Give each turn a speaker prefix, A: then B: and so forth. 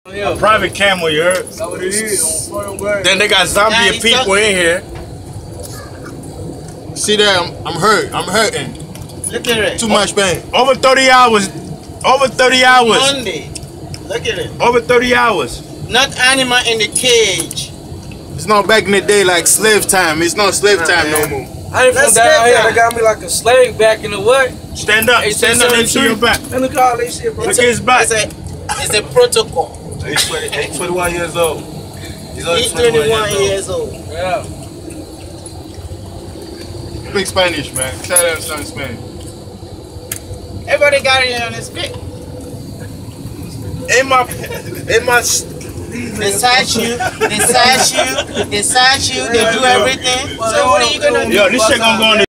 A: A private camel, you heard?
B: That's what it is.
A: Then they got zombie people in here.
C: See there, I'm hurt. I'm hurting.
D: Look at it.
C: Too much pain.
A: Over 30 hours. Over 30 hours.
D: Monday. Look at it.
A: Over 30 hours.
D: Not animal in the cage.
C: It's not back in the day like slave time. It's not slave time no more.
B: I ain't from down here. They got me like a slave back in the what?
A: Stand up. Stand up and see your back.
B: Let me call this shit, bro.
A: Look at his back.
D: It's a protocol.
E: He's 21 years old.
D: He's 21 years old.
B: Yeah.
C: Speak Spanish, man. Try to understand Spanish.
D: Everybody got it on his feet. They search you, they do everything. So what are you gonna do?
A: Yo, this shit gonna go on the